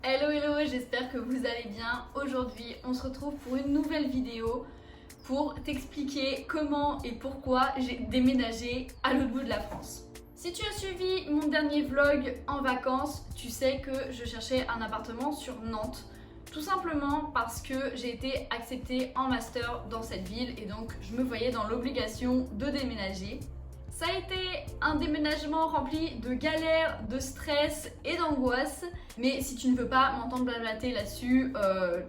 Hello hello, j'espère que vous allez bien. Aujourd'hui, on se retrouve pour une nouvelle vidéo pour t'expliquer comment et pourquoi j'ai déménagé à l'autre bout de la France. Si tu as suivi mon dernier vlog en vacances, tu sais que je cherchais un appartement sur Nantes. Tout simplement parce que j'ai été acceptée en master dans cette ville et donc je me voyais dans l'obligation de déménager. Ça a été un déménagement rempli de galères, de stress et d'angoisse. Mais si tu ne veux pas m'entendre blablater là-dessus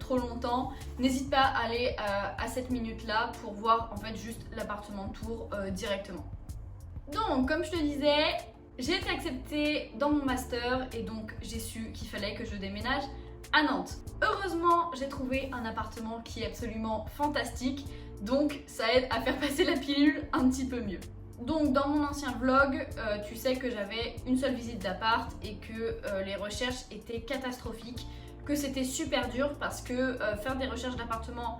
trop longtemps, n'hésite pas à aller à cette minute-là pour voir en fait juste l'appartement tour directement. Donc, comme je te disais, j'ai été acceptée dans mon master et donc j'ai su qu'il fallait que je déménage à Nantes. Heureusement, j'ai trouvé un appartement qui est absolument fantastique, donc ça aide à faire passer la pilule un petit peu mieux. Donc dans mon ancien vlog, tu sais que j'avais une seule visite d'appart et que les recherches étaient catastrophiques, que c'était super dur parce que faire des recherches d'appartement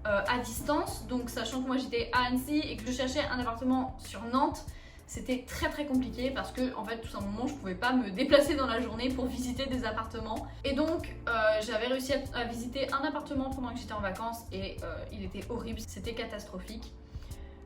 à distance, donc sachant que moi j'étais à Annecy et que je cherchais un appartement sur Nantes, c'était très compliqué parce que en fait tout simplement je pouvais pas me déplacer dans la journée pour visiter des appartements. Et donc j'avais réussi à visiter un appartement pendant que j'étais en vacances et il était horrible, c'était catastrophique.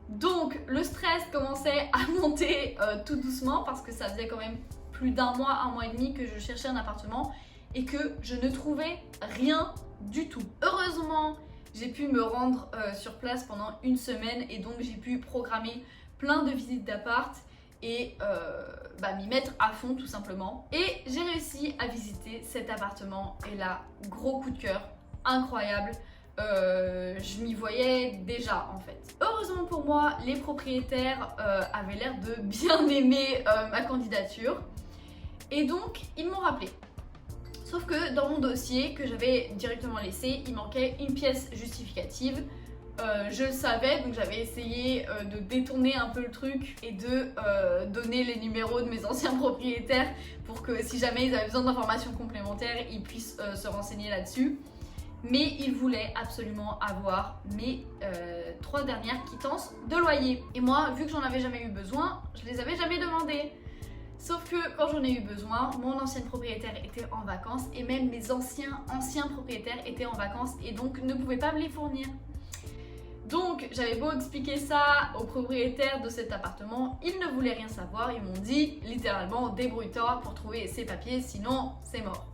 Donc le stress commençait à monter tout doucement parce que ça faisait quand même plus d'un mois et demi que je cherchais un appartement et que je ne trouvais rien du tout. Heureusement, j'ai pu me rendre sur place pendant une semaine et donc j'ai pu programmer plein de visites d'appart et m'y mettre à fond tout simplement. Et j'ai réussi à visiter cet appartement et là, gros coup de cœur, incroyable. Je m'y voyais déjà en fait. Heureusement pour moi, les propriétaires avaient l'air de bien aimer ma candidature et donc ils m'ont rappelé. Sauf que dans mon dossier que j'avais directement laissé, il manquait une pièce justificative. Je le savais, donc j'avais essayé de détourner un peu le truc et de donner les numéros de mes anciens propriétaires pour que si jamais ils avaient besoin d'informations complémentaires, ils puissent se renseigner là-dessus. Mais ils voulaient absolument avoir mes 3 dernières quittances de loyer. Et moi, vu que j'en avais jamais eu besoin, je les avais jamais demandées. Sauf que quand j'en ai eu besoin, mon ancienne propriétaire était en vacances et même mes anciens propriétaires étaient en vacances et donc ne pouvaient pas me les fournir. Donc j'avais beau expliquer ça aux propriétaires de cet appartement, ils ne voulaient rien savoir, ils m'ont dit littéralement débrouille-toi pour trouver ces papiers, sinon c'est mort.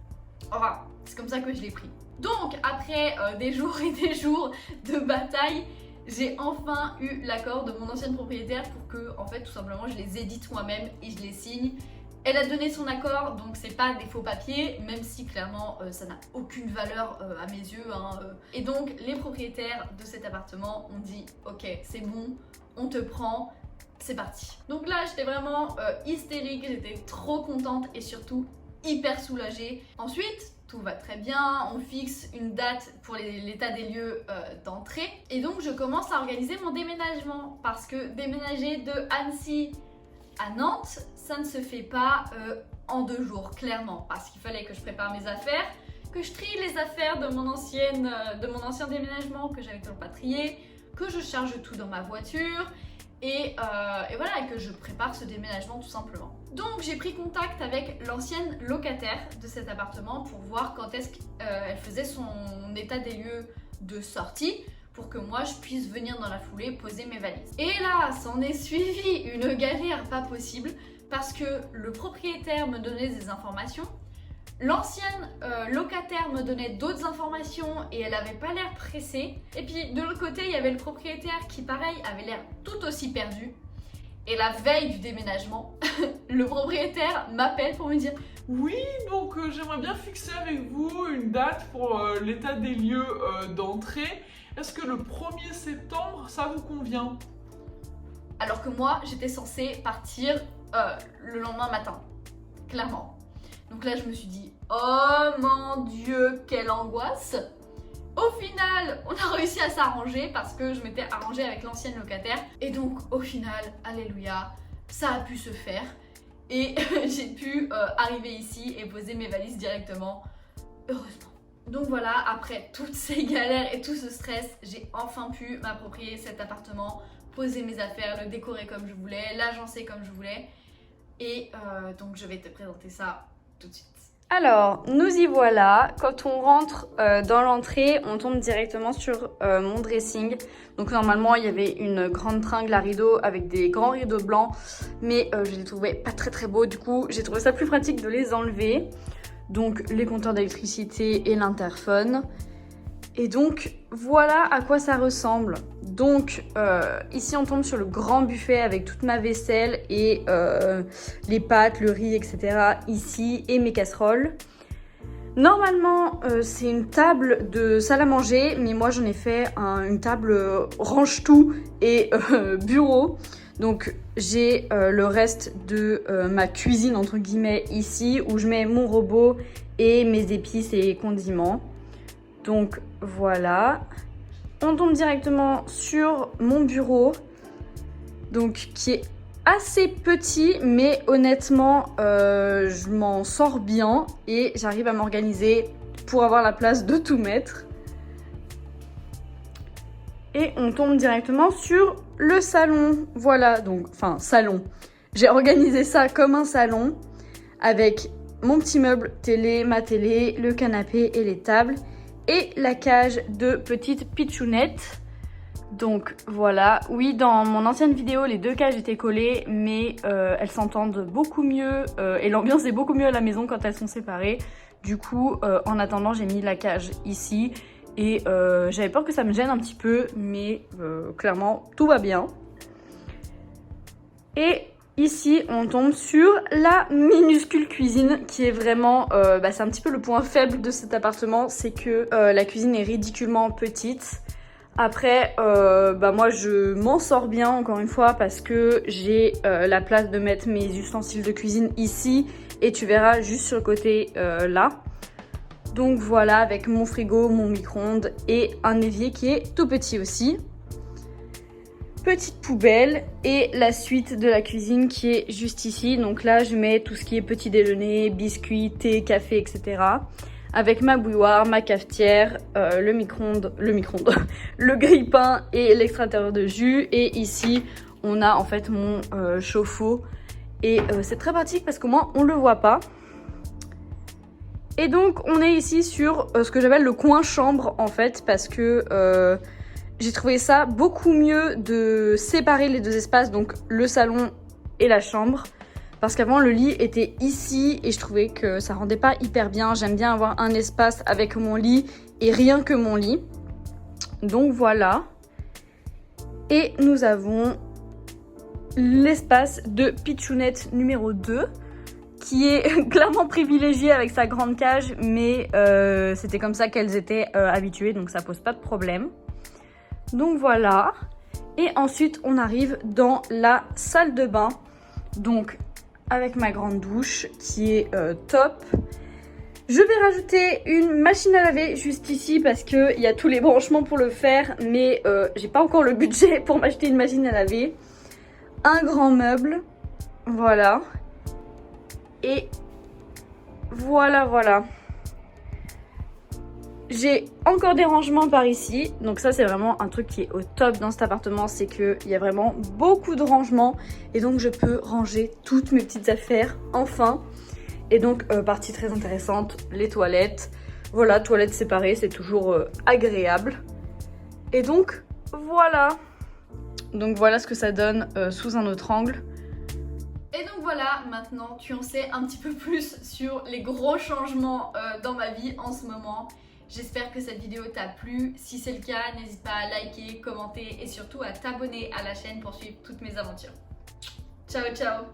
Enfin, c'est comme ça que je l'ai pris. Donc après des jours et des jours de bataille, j'ai enfin eu l'accord de mon ancienne propriétaire pour que en fait tout simplement je les édite moi-même et je les signe. Elle a donné son accord, donc c'est pas des faux papiers, même si clairement ça n'a aucune valeur à mes yeux. Et donc les propriétaires de cet appartement ont dit ok c'est bon, on te prend, c'est parti. Donc là j'étais vraiment hystérique, j'étais trop contente et surtout hyper soulagée. Ensuite, tout va très bien, on fixe une date pour l'état des lieux d'entrée et donc je commence à organiser mon déménagement parce que déménager de Annecy à Nantes, ça ne se fait pas en 2 jours, clairement, parce qu'il fallait que je prépare mes affaires, que je trie les affaires de mon ancien déménagement que j'avais toujours pas trié, que je charge tout dans ma voiture et voilà, et que je prépare ce déménagement tout simplement. Donc j'ai pris contact avec l'ancienne locataire de cet appartement pour voir quand est-ce qu'elle faisait son état des lieux de sortie pour que moi je puisse venir dans la foulée poser mes valises. Et là, s'en est suivi une galère pas possible parce que le propriétaire me donnait des informations, l'ancienne locataire me donnait d'autres informations et elle avait pas l'air pressée. Et puis de l'autre côté, il y avait le propriétaire qui pareil avait l'air tout aussi perdu. Et la veille du déménagement, le propriétaire m'appelle pour me dire oui, donc j'aimerais bien fixer avec vous une date pour l'état des lieux d'entrée. Est-ce que le 1er septembre, ça vous convient? alors que moi, j'étais censée partir le lendemain matin, clairement. Donc là, je me suis dit, oh mon Dieu, quelle angoisse! Au final, on a réussi à s'arranger parce que je m'étais arrangée avec l'ancienne locataire. Et donc, au final, alléluia, ça a pu se faire. Et j'ai pu arriver ici et poser mes valises directement, heureusement. Donc voilà, après toutes ces galères et tout ce stress, j'ai enfin pu m'approprier cet appartement, poser mes affaires, le décorer comme je voulais, l'agencer comme je voulais. Et donc je vais te présenter ça tout de suite. Alors, nous y voilà. Quand on rentre dans l'entrée, on tombe directement sur mon dressing. Donc normalement, il y avait une grande tringle à rideaux avec des grands rideaux blancs. Mais je les trouvais pas très beaux. Du coup, j'ai trouvé ça plus pratique de les enlever. Donc les compteurs d'électricité et l'interphone. Et donc, voilà à quoi ça ressemble. Donc, ici, on tombe sur le grand buffet avec toute ma vaisselle et les pâtes, le riz, etc. ici, et mes casseroles. Normalement, c'est une table de salle à manger, mais moi, j'en ai fait une table range-tout et bureau. Donc, j'ai le reste de ma cuisine, entre guillemets, ici, où je mets mon robot et mes épices et condiments. Donc voilà, on tombe directement sur mon bureau, donc qui est assez petit, mais honnêtement, je m'en sors bien et j'arrive à m'organiser pour avoir la place de tout mettre. Et on tombe directement sur le salon. Voilà, donc, enfin, salon. J'ai organisé ça comme un salon avec mon petit meuble télé, ma télé, le canapé et les tables. Et la cage de petite pitchounette. Donc voilà, oui, dans mon ancienne vidéo, les deux cages étaient collées, mais elles s'entendent beaucoup mieux et l'ambiance est beaucoup mieux à la maison quand elles sont séparées. Du coup, en attendant, j'ai mis la cage ici et j'avais peur que ça me gêne un petit peu, mais clairement, tout va bien. Et ici, on tombe sur la minuscule cuisine qui est vraiment, c'est un petit peu le point faible de cet appartement, c'est que la cuisine est ridiculement petite. Après, moi je m'en sors bien encore une fois parce que j'ai la place de mettre mes ustensiles de cuisine ici et tu verras juste sur le côté là. Donc voilà, avec mon frigo, mon micro-ondes et un évier qui est tout petit aussi. Petite poubelle et la suite de la cuisine qui est juste ici. Donc là, je mets tout ce qui est petit déjeuner, biscuits, thé, café, etc. Avec ma bouilloire, ma cafetière, le micro-ondes, le grille-pain et l'extracteur de jus. Et ici, on a en fait mon chauffe-eau. Et c'est très pratique parce qu'au moins, on le voit pas. Et donc, on est ici sur ce que j'appelle le coin chambre en fait parce que... j'ai trouvé ça beaucoup mieux de séparer les deux espaces, donc le salon et la chambre. Parce qu'avant, le lit était ici et je trouvais que ça rendait pas hyper bien. J'aime bien avoir un espace avec mon lit et rien que mon lit. Donc voilà. Et nous avons l'espace de pitchounette numéro 2 qui est clairement privilégié avec sa grande cage, mais c'était comme ça qu'elles étaient habituées, donc ça pose pas de problème. Donc voilà, et ensuite on arrive dans la salle de bain, donc avec ma grande douche qui est top. Je vais rajouter une machine à laver juste ici parce qu'il y a tous les branchements pour le faire, mais j'ai pas encore le budget pour m'acheter une machine à laver. Un grand meuble, voilà, et voilà. J'ai encore des rangements par ici, donc ça c'est vraiment un truc qui est au top dans cet appartement, c'est qu'il y a vraiment beaucoup de rangements et donc je peux ranger toutes mes petites affaires enfin. Et donc partie très intéressante, les toilettes. Voilà, toilettes séparées, c'est toujours agréable. Et donc voilà. Donc voilà ce que ça donne sous un autre angle. Et donc voilà, maintenant tu en sais un petit peu plus sur les gros changements dans ma vie en ce moment. J'espère que cette vidéo t'a plu. Si c'est le cas, n'hésite pas à liker, commenter et surtout à t'abonner à la chaîne pour suivre toutes mes aventures. Ciao ciao!